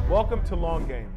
Welcome to Long Game,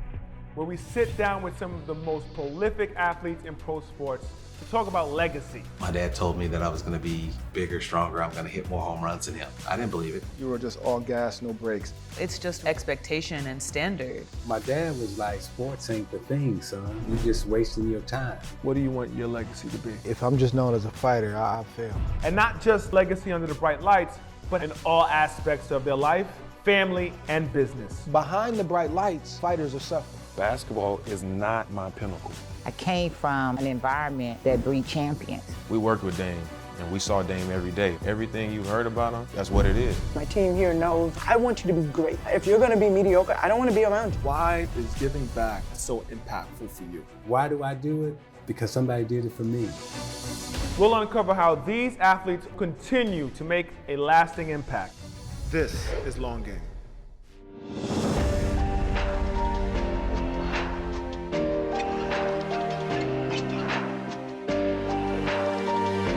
where we sit down with some of the most prolific athletes in pro sports to talk about legacy. My dad told me that I was going to be bigger, stronger, I'm going to hit more home runs than him. I didn't believe it. You were just all gas, no brakes. It's just expectation and standard. My dad was like, sports ain't the thing, son. You're just wasting your time. What do you want your legacy to be? If I'm just known as a fighter, I'll fail. And not just legacy under the bright lights, but in all aspects of their life, family, and business. Behind the bright lights, fighters are suffering. Basketball is not my pinnacle. I came from an environment that breeds champions. We worked with Dame, and we saw Dame every day. Everything you heard about him, that's what it is. My team here knows I want you to be great. If you're going to be mediocre, I don't want to be around you. Why is giving back so impactful for you? Why do I do it? Because somebody did it for me. We'll uncover how these athletes continue to make a lasting impact. This is Long Game.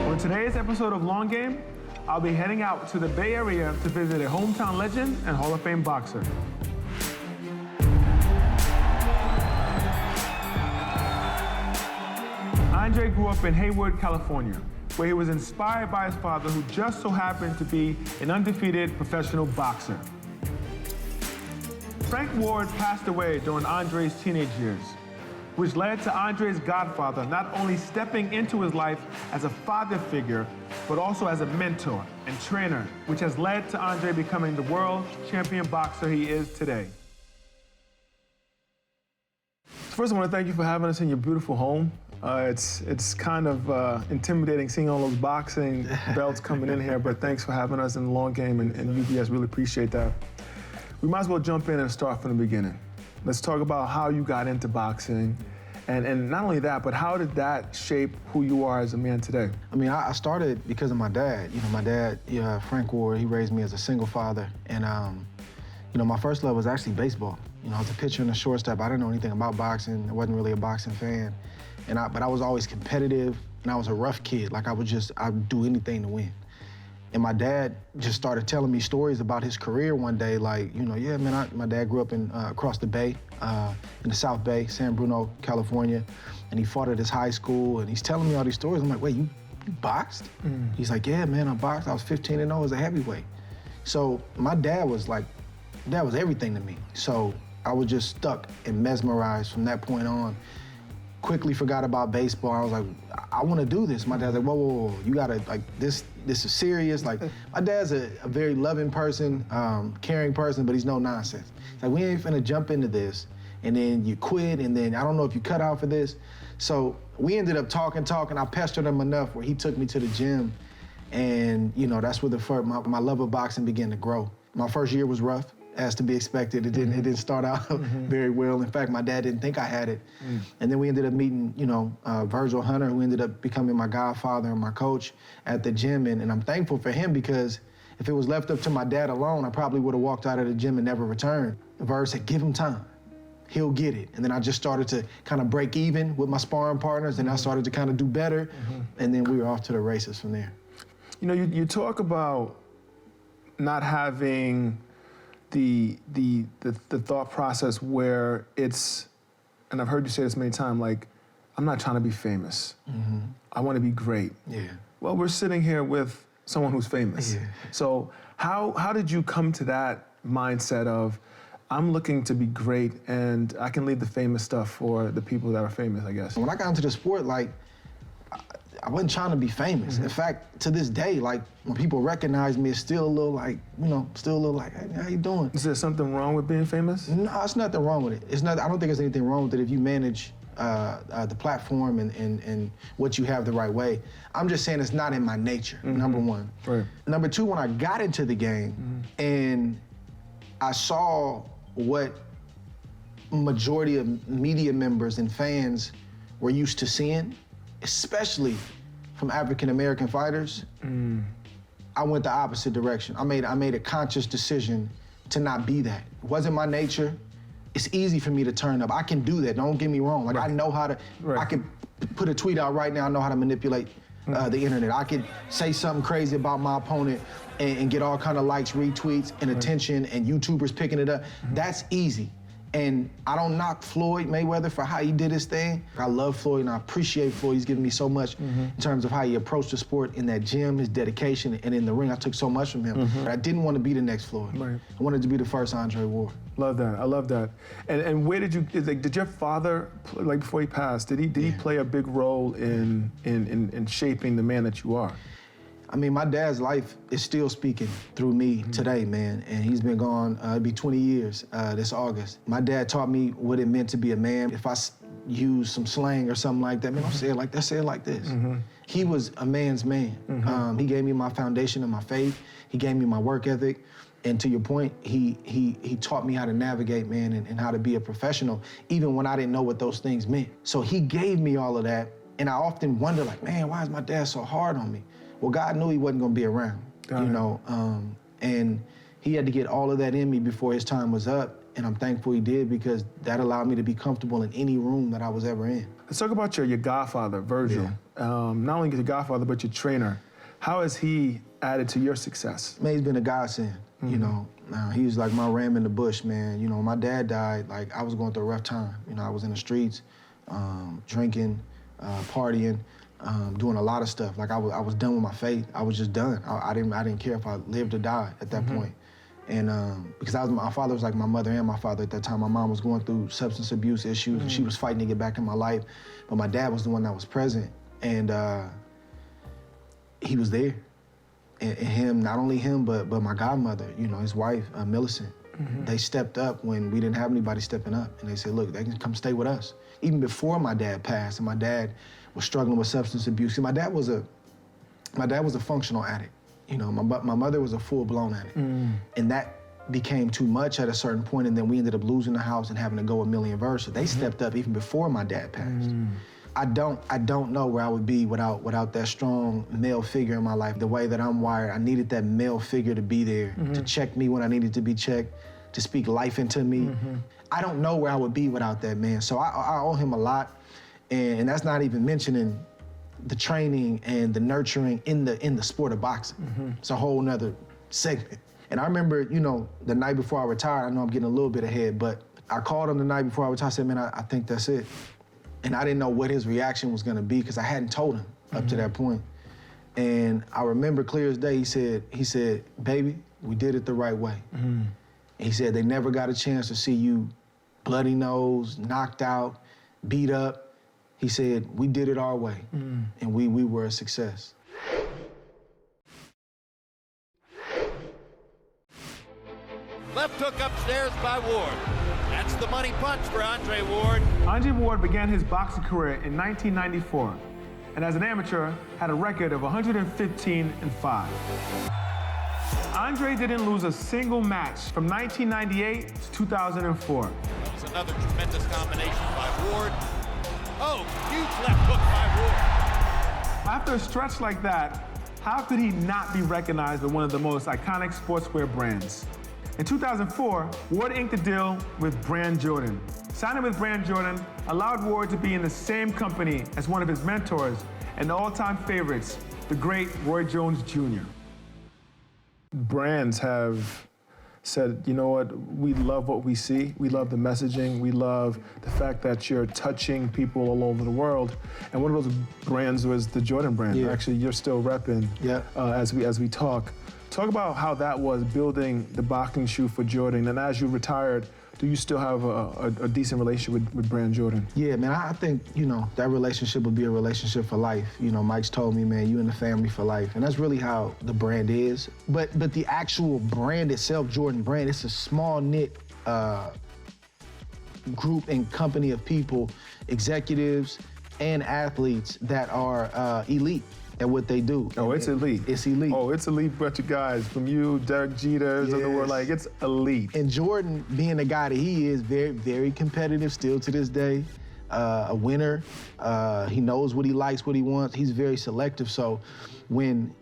On today's episode of Long Game, I'll be heading out to the Bay Area to visit a hometown legend and Hall of Fame boxer. Andre grew up in Hayward, California, where he was inspired by his father, who just so happened to be an undefeated professional boxer. Frank Ward passed away during Andre's teenage years, which led to Andre's godfather not only stepping into his life as a father figure, but also as a mentor and trainer, which has led to Andre becoming the world champion boxer he is today. First, I want to thank you for having us in your beautiful home. It's kind of intimidating seeing all those boxing belts coming in here, but thanks for having us in the Long Game, and UBS really appreciate that. We might as well jump in and start from the beginning. Let's talk about how you got into boxing, and not only that, but how did that shape who you are as a man today? I mean, I started because of my dad. You know, my dad, Frank Ward, he raised me as a single father, and my first love was actually baseball. You know, I was a pitcher and a shortstop. I didn't know anything about boxing. I wasn't really a boxing fan. But I was always competitive, and I was a rough kid. Like, I'd do anything to win. And my dad just started telling me stories about his career one day, like, yeah, man, my dad grew up across the bay, in the South Bay, San Bruno, California, and he fought at his high school, and he's telling me all these stories. I'm like, wait, you boxed? He's like, yeah, man, I boxed. I was 15-0 as a heavyweight. So my dad was everything to me. So I was just stuck and mesmerized from that point on. Quickly forgot about baseball. I was like, I want to do this. My dad's like, whoa, you gotta, like, this is serious. Like, my dad's a very loving person, caring person, but he's no nonsense. It's like, we ain't finna jump into this, and then you quit, and then I don't know if you cut out for this. So we ended up talking. I pestered him enough where he took me to the gym, and that's where my love of boxing began to grow. My first year was rough, as to be expected. It didn't start out very well. In fact, my dad didn't think I had it. And then we ended up meeting, Virgil Hunter, who ended up becoming my godfather and my coach at the gym. And I'm thankful for him, because if it was left up to my dad alone, I probably would have walked out of the gym and never returned. Virg said, give him time. He'll get it. And then I just started to kind of break even with my sparring partners, and I started to kind of do better. And then we were off to the races from there. You talk about not having the thought process where it's, and I've heard you say this many times, like, I'm not trying to be famous. I want to be great. Yeah. Well, we're sitting here with someone who's famous. Yeah. So how did you come to that mindset of, I'm looking to be great and I can leave the famous stuff for the people that are famous, I guess? When I got into the sport, like, I wasn't trying to be famous. In fact, to this day, like, when people recognize me, it's still a little like, hey, how you doing? Is there something wrong with being famous? No, it's nothing wrong with it. I don't think there's anything wrong with it if you manage the platform and what you have the right way. I'm just saying it's not in my nature, number one. Right. Number two, when I got into the game and I saw what majority of media members and fans were used to seeing, especially from African-American fighters, I went the opposite direction. I made a conscious decision to not be that. It wasn't my nature. It's easy for me to turn up. I can do that, don't get me wrong. Like, I know how to, I can put a tweet out right now, I know how to manipulate the internet. I could say something crazy about my opponent and get all kind of likes, retweets, and attention, and YouTubers picking it up. That's easy. And I don't knock Floyd Mayweather for how he did his thing. I love Floyd and I appreciate Floyd. He's given me so much in terms of how he approached the sport in that gym, his dedication, and in the ring. I took so much from him. But I didn't want to be the next Floyd. Right. I wanted to be the first Andre Ward. Love that. I love that. And where did you, like, did your father, like before he passed, did he play a big role in shaping the man that you are? I mean, my dad's life is still speaking through me today, man. And he's been gone, it'll be 20 years this August. My dad taught me what it meant to be a man. If I use some slang or something like that, man, don't say it like that, say it like this. He was a man's man. He gave me my foundation of my faith. He gave me my work ethic. And to your point, he taught me how to navigate, man, and how to be a professional, even when I didn't know what those things meant. So he gave me all of that. And I often wonder, like, man, why is my dad so hard on me? Well, God knew he wasn't gonna be around, you know, and he had to get all of that in me before his time was up, and I'm thankful he did because that allowed me to be comfortable in any room that I was ever in. Let's talk about your godfather, Virgil. Not only your godfather, but your trainer. How has he added to your success? Man, he's been a godsend, you know. He was like my ram in the bush, man. You know, my dad died, like I was going through a rough time. You know, I was in the streets, drinking, partying, doing a lot of stuff. Like I was done with my faith. I was just done. I didn't care if I lived or died at that point. And because my father was like my mother and my father at that time. My mom was going through substance abuse issues. And she was fighting to get back in my life. But my dad was the one that was present. And he was there. And him, not only him, but my godmother, you know, his wife, Millicent. They stepped up when we didn't have anybody stepping up. And they said, look, they can come stay with us. Even before my dad passed, and my dad was struggling with substance abuse. My dad was a functional addict. You know, my mother was a full-blown addict. And that became too much at a certain point, and then we ended up losing the house and having to go a million verse. So they stepped up even before my dad passed. I don't know where I would be without that strong male figure in my life. The way that I'm wired, I needed that male figure to be there, to check me when I needed to be checked, to speak life into me. I don't know where I would be without that man. So I owe him a lot. And that's not even mentioning the training and the nurturing in the sport of boxing. It's a whole nother segment. And I remember, you know, the night before I retired, I know I'm getting a little bit ahead, but I called him the night before I retired. I said, man, I think that's it. And I didn't know what his reaction was gonna be because I hadn't told him up to that point. And I remember clear as day, he said, baby, we did it the right way. And he said, they never got a chance to see you bloody nose, knocked out, beat up. He said, we did it our way, and we were a success. Left hook upstairs by Ward. That's the money punch for Andre Ward. Andre Ward began his boxing career in 1994, and as an amateur, had a record of 115-5. Andre didn't lose a single match from 1998 to 2004. That was another tremendous combination by Ward. Oh, huge left hook by Ward. After a stretch like that, how could he not be recognized as one of the most iconic sportswear brands? In 2004, Ward inked a deal with Brand Jordan. Signing with Brand Jordan allowed Ward to be in the same company as one of his mentors and all-time favorites, the great Roy Jones Jr. Brands have said, you know what, we love what we see. We love the messaging. We love the fact that you're touching people all over the world. And one of those brands was the Jordan brand. Yeah. Actually, you're still repping as we talk. Talk about how that was building the boxing shoe for Jordan. And as you retired, do you still have a decent relationship with Brand Jordan? Yeah, man, I think, you know, that relationship would be a relationship for life. You know, Mike's told me, man, you and the family for life. And that's really how the brand is. But the actual brand itself, Jordan brand, it's a small knit group and company of people, executives and athletes that are elite at what they do. Oh, it's elite. It's elite. Oh, it's elite bunch of guys from you, Derek Jeters of the world. Like, it's elite. And Jordan, being the guy that he is, very, very competitive still to this day. A winner. He knows what he likes, what he wants. He's very selective. So when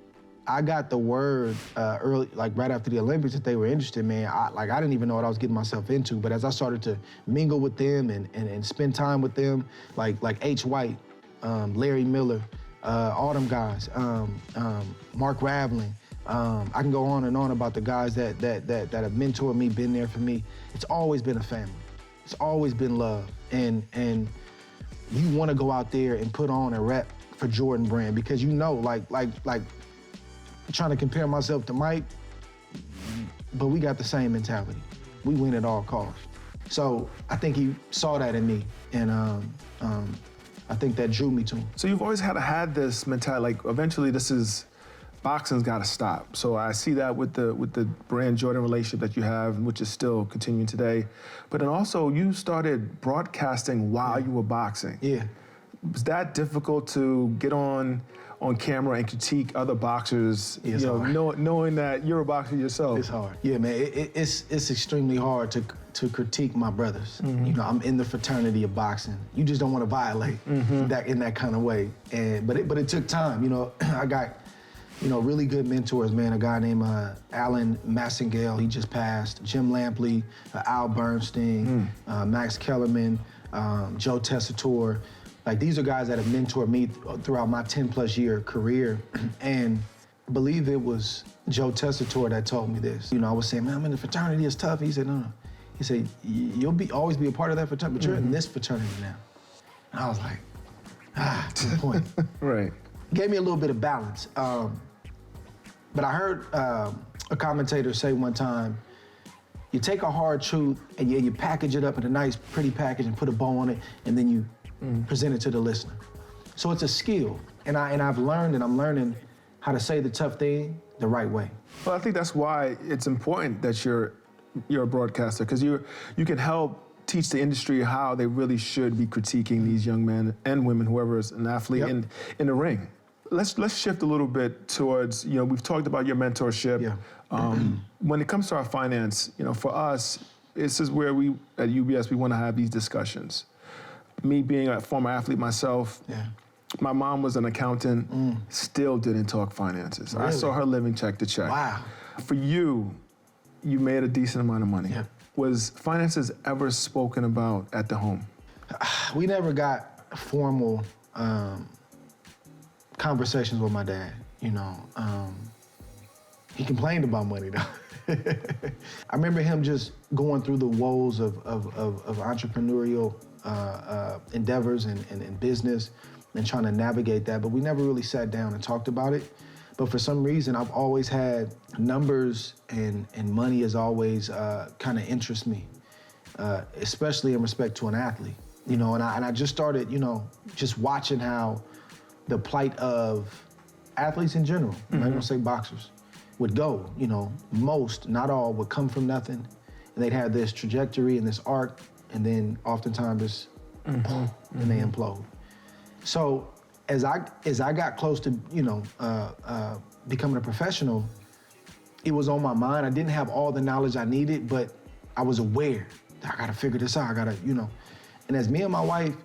I got the word early, like right after the Olympics, that they were interested, man, I didn't even know what I was getting myself into. But as I started to mingle with them and spend time with them, like H. White, Larry Miller, all them guys, Mark Ravlin. I can go on and on about the guys that have mentored me, been there for me. It's always been a family. It's always been love. And you want to go out there and put on a rep for Jordan Brand because you know, like trying to compare myself to Mike, but we got the same mentality. We win at all costs. So I think he saw that in me, and I think that drew me to him. So you've always had this mentality, like eventually boxing's got to stop. So I see that with the Brand Jordan relationship that you have, which is still continuing today. But then also you started broadcasting while you were boxing. Yeah. Was that difficult to get on camera and critique other boxers? It's hard. Knowing that you're a boxer yourself. It's hard. Yeah, man. It's extremely hard to critique my brothers. Mm-hmm. You know, I'm in the fraternity of boxing. You just don't want to violate that in that kind of way. But it took time. You know, I got really good mentors, man. A guy named Alan Massengale, he just passed. Jim Lampley, Al Bernstein, Max Kellerman, Joe Tessitore. Like, these are guys that have mentored me throughout my 10+ year career. And I believe it was Joe Tessitore that told me this. You know, I was saying, man, I'm in the fraternity, it's tough. He said, no. He said, you'll always be a part of that fraternity, but you're in this fraternity now. And I was like, to the point. Right. Gave me a little bit of balance. But I heard a commentator say one time, you take a hard truth and you package it up in a nice, pretty package and put a bow on it, and then you present it to the listener. So it's a skill, and I've learned, and I'm learning how to say the tough thing the right way. Well, I think that's why it's important that you're a broadcaster, because you can help teach the industry how they really should be critiquing these young men and women, whoever is an athlete in the ring. Let's shift a little bit towards, we've talked about your mentorship. Yeah. When it comes to our finance, for us, this is where we, at UBS, we want to have these discussions. Me being a former athlete myself, my mom was an accountant, still didn't talk finances. Really? I saw her living check to check. Wow. For you, you made a decent amount of money. Yeah. Was finances ever spoken about at the home? We never got formal conversations with my dad, He complained about money, though. I remember him just going through the woes of entrepreneurial endeavors and business and trying to navigate that, but we never really sat down and talked about it. But for some reason, I've always had numbers and money has always kind of interest me, especially in respect to an athlete. And I just started, just watching how the plight of athletes in general, I'm not gonna say boxers, would go. Most, not all, would come from nothing, and they'd have this trajectory and this arc, and then oftentimes it's, and they implode. So as I got close to, becoming a professional, it was on my mind. I didn't have all the knowledge I needed, but I was aware that I gotta figure this out. I gotta, And as me and my wife,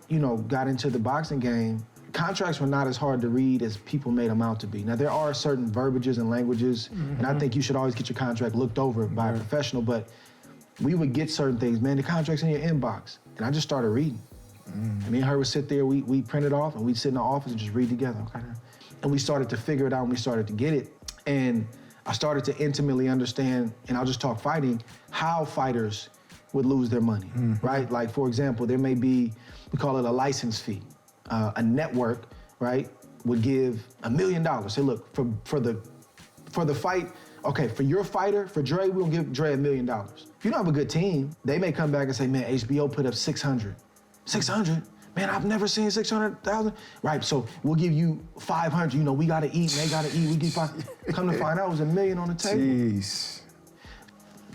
got into the boxing game, contracts were not as hard to read as people made them out to be. Now, there are certain verbiages and languages, and I think you should always get your contract looked over by a professional, but we would get certain things. Man, the contract's in your inbox. And I just started reading. And me and her would sit there, we print it off, and we'd sit in the office and just read together. Okay? And we started to figure it out, and we started to get it. And I started to intimately understand, and I'll just talk fighting, how fighters would lose their money, right? Like, for example, there may be, we call it a license fee. A network, right, would give $1 million. Say, look, for the fight, okay, for your fighter, for Dre, we'll give Dre $1 million. If you don't have a good team, they may come back and say, man, HBO put up 600. 600? Man, I've never seen 600,000. Right, so we'll give you 500. We gotta eat, and they gotta eat. We give 5. Come to find out, it was $1 million on the table. Jeez.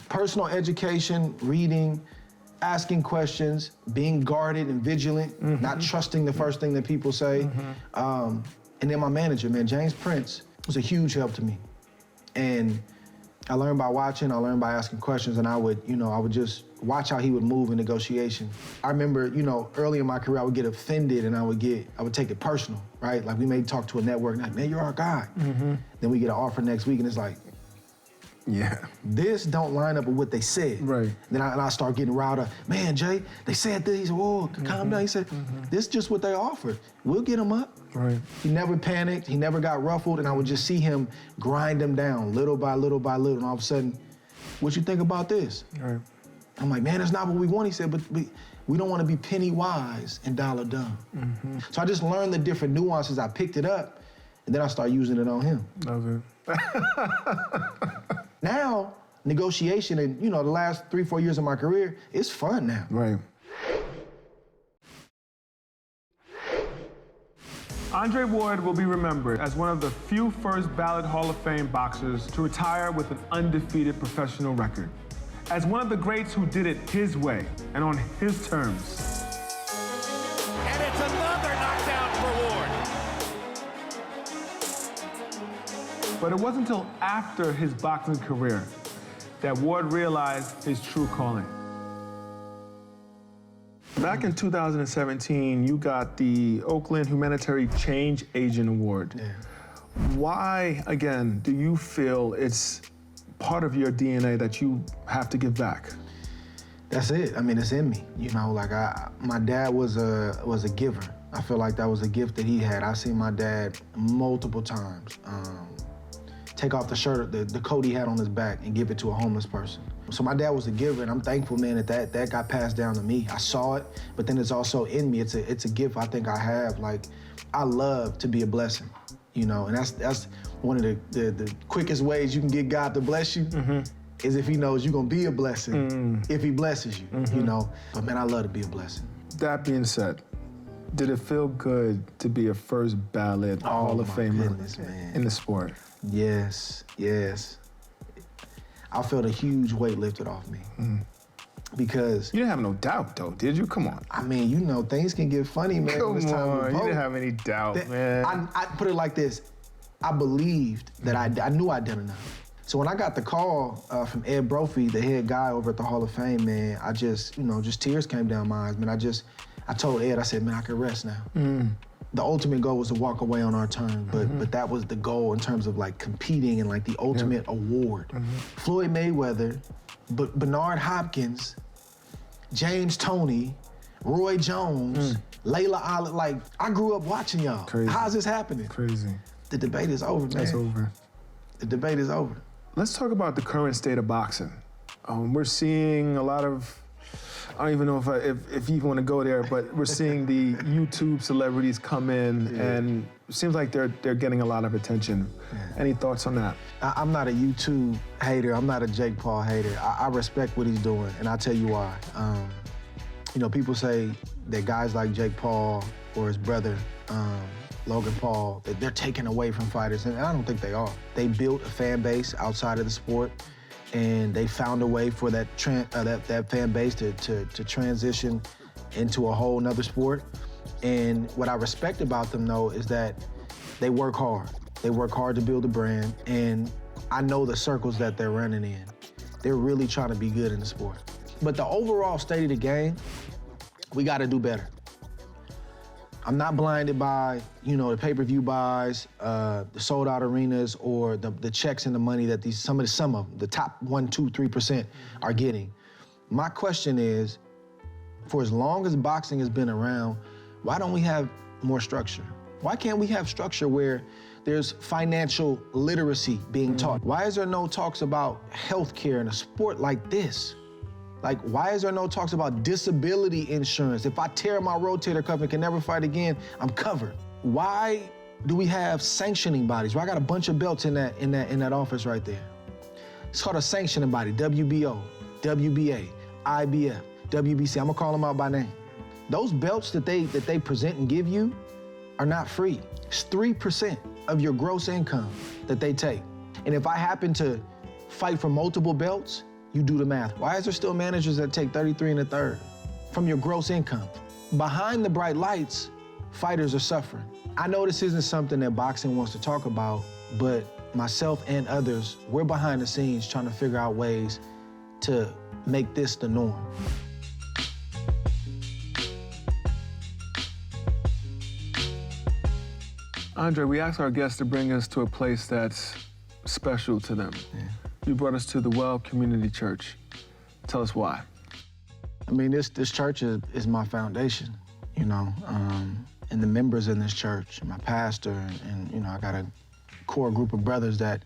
Personal education, reading, asking questions, being guarded and vigilant, not trusting the first thing that people say. And then my manager, man, James Prince, was a huge help to me. And I learned by watching, I learned by asking questions, and I would just watch how he would move in negotiation. I remember, early in my career, I would get offended and I would take it personal, right? Like, we may talk to a network, like, man, you're our guy. Then we get an offer next week and it's like, yeah, this don't line up with what they said. Right. Then I start getting riled up. Man, Jay, they said this. He said, whoa, calm down. He said, this is just what they offered. We'll get him up. Right. He never panicked. He never got ruffled. And I would just see him grind them down little by little by little. And all of a sudden, what you think about this? Right. I'm like, man, that's not what we want. He said, but we don't want to be penny wise and dollar dumb. So I just learned the different nuances. I picked it up, and then I started using it on him. Love it. Now, negotiation and, the last 3-4 years of my career, it's fun now. Right. Andre Ward will be remembered as one of the few first ballot Hall of Fame boxers to retire with an undefeated professional record. As one of the greats who did it his way and on his terms. And it's another knockdown for Ward. But it wasn't until after his boxing career that Ward realized his true calling. Back in 2017, you got the Oakland Humanitarian Change Agent Award. Yeah. Why, again, do you feel it's part of your DNA that you have to give back? That's it. I mean, it's in me. My dad was a giver. I feel like that was a gift that he had. I've seen my dad multiple times take off the shirt, the coat he had on his back, and give it to a homeless person. So my dad was a giver, and I'm thankful, man, that got passed down to me. I saw it, but then it's also in me. It's a gift I think I have. Like, I love to be a blessing, and that's one of the quickest ways you can get God to bless you is if he knows you're gonna be a blessing, if he blesses you, But man, I love to be a blessing. That being said, did it feel good to be a first ballot Hall of Famer in the sport? Yes. I felt a huge weight lifted off me. Because you didn't have no doubt, though, did you? Come on. I mean, things can get funny, man. Come when it's time on, to you vote. didn't have any doubt, man. I put it like this. I believed that I knew I'd done enough. So when I got the call from Ed Brophy, the head guy over at the Hall of Fame, man, I just tears came down my eyes, man. I told Ed, I said, man, I can rest now. The ultimate goal was to walk away on our term, but that was the goal in terms of like competing and like the ultimate award. Floyd Mayweather, Bernard Hopkins, James Toney, Roy Jones, Layla Ali, like I grew up watching y'all. Crazy. How's this happening? Crazy. The debate is over, man. It's over. The debate is over. Let's talk about the current state of boxing. We're seeing a lot of, I don't even know if you even want to go there, but we're seeing the YouTube celebrities come in, and it seems like they're getting a lot of attention. Any thoughts on that? I'm not a YouTube hater. I'm not a Jake Paul hater. I respect what he's doing, and I'll tell you why. People say that guys like Jake Paul or his brother, Logan Paul, that they're taken away from fighters, and I don't think they are. They built a fan base outside of the sport, and they found a way for that fan base to transition into a whole nother sport. And what I respect about them, though, is that they work hard. They work hard to build a brand, and I know the circles that they're running in. They're really trying to be good in the sport. But the overall state of the game, we got to do better. I'm not blinded by, the pay-per-view buys, the sold-out arenas, or the checks and the money that some of them, the top 1%, 2%, 3% are getting. My question is, for as long as boxing has been around, why don't we have more structure? Why can't we have structure where there's financial literacy being taught? Why is there no talks about healthcare in a sport like this? Like, why is there no talks about disability insurance? If I tear my rotator cuff and can never fight again, I'm covered. Why do we have sanctioning bodies? Well, I got a bunch of belts in that office right there. It's called a sanctioning body, WBO, WBA, IBF, WBC. I'm gonna call them out by name. Those belts that they present and give you are not free. It's 3% of your gross income that they take. And if I happen to fight for multiple belts, you do the math. Why is there still managers that take 33 1/3 from your gross income? Behind the bright lights, fighters are suffering. I know this isn't something that boxing wants to talk about, but myself and others, we're behind the scenes trying to figure out ways to make this the norm. Andre, we asked our guests to bring us to a place that's special to them. You brought us to the Well Community Church. Tell us why. I mean, this church is my foundation, and the members in this church, my pastor, and I got a core group of brothers that,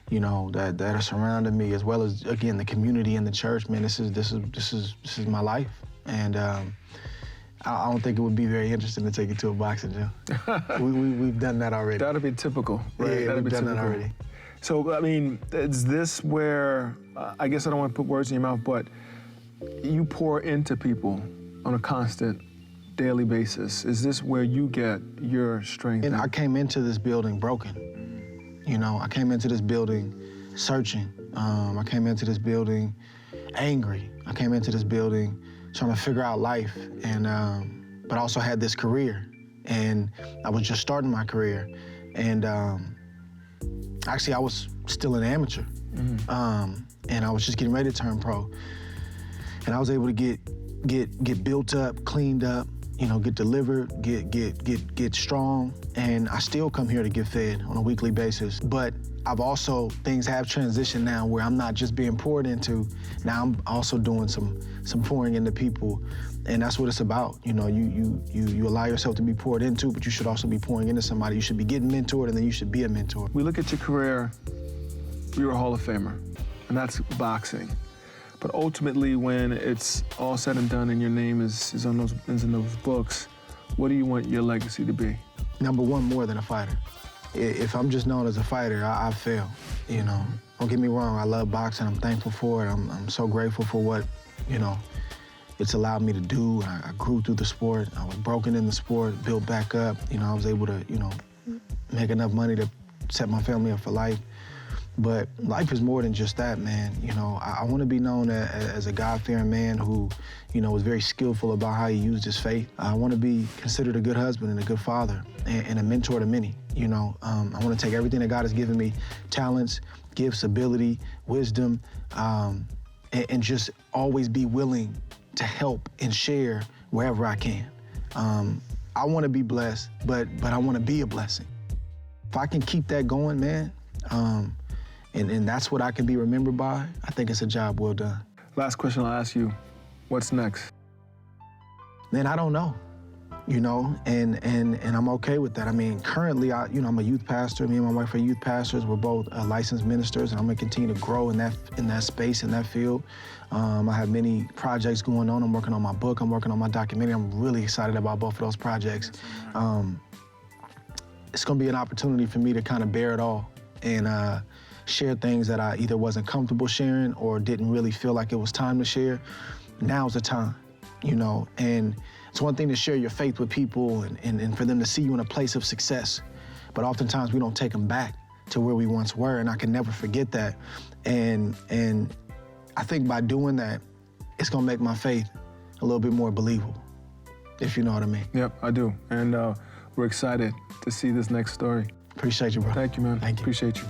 you know, that are surrounding me, as well as, again, the community and the church. Man, this is my life, and I don't think it would be very interesting to take it to a boxing gym. We've done that already. That'd be typical, right? Yeah, That'd we've be done typical. that already. So, I mean, is this where, I guess I don't want to put words in your mouth, but you pour into people on a constant, daily basis. Is this where you get your strength? And I came into this building broken. You know, I came into this building searching. I came into this building angry. I came into this building trying to figure out life, and but I also had this career, and I was just starting my career, and actually I was still an amateur, and I was just getting ready to turn pro, and I was able to get built up, cleaned up, you know, get delivered, get strong, and I still come here to get fed on a weekly basis. But I've also, things have transitioned now where I'm not just being poured into, now I'm also doing some pouring into people, and that's what it's about. You know, you allow yourself to be poured into, but you should also be pouring into somebody. You should be getting mentored, and then you should be a mentor. We look at your career, you're a Hall of Famer, and that's boxing. But ultimately, when it's all said and done and your name is in those books, what do you want your legacy to be? Number one, more than a fighter. If I'm just known as a fighter, I fail, you know. Don't get me wrong, I love boxing, I'm thankful for it. I'm so grateful for what, you know, it's allowed me to do. I grew through the sport. I was broken in the sport, built back up. You know, I was able to, you know, make enough money to set my family up for life. But life is more than just that, man. You know, I want to be known as a God-fearing man who, you know, was very skillful about how he used his faith. I want to be considered a good husband and a good father and a mentor to many. You know, I want to take everything that God has given me, talents, gifts, ability, wisdom, and just always be willing to help and share wherever I can. I want to be blessed, but I want to be a blessing. If I can keep that going, man, and that's what I can be remembered by, I think it's a job well done. Last question I'll ask you, what's next? Man, I don't know, you know, and I'm okay with that. I mean, currently, I'm a youth pastor. Me and my wife are youth pastors. We're both licensed ministers, and I'm gonna continue to grow in that space, in that field. I have many projects going on. I'm working on my book. I'm working on my documentary. I'm really excited about both of those projects. It's gonna be an opportunity for me to kind of bear it all and share things that I either wasn't comfortable sharing or didn't really feel like it was time to share. Now's the time, you know, and it's one thing to share your faith with people and for them to see you in a place of success, but oftentimes we don't take them back to where we once were, and I can never forget that. And I think by doing that, it's gonna make my faith a little bit more believable, if you know what I mean. Yep, I do, and we're excited to see this next story. Appreciate you, bro. Thank you, man. Thank you. Appreciate you.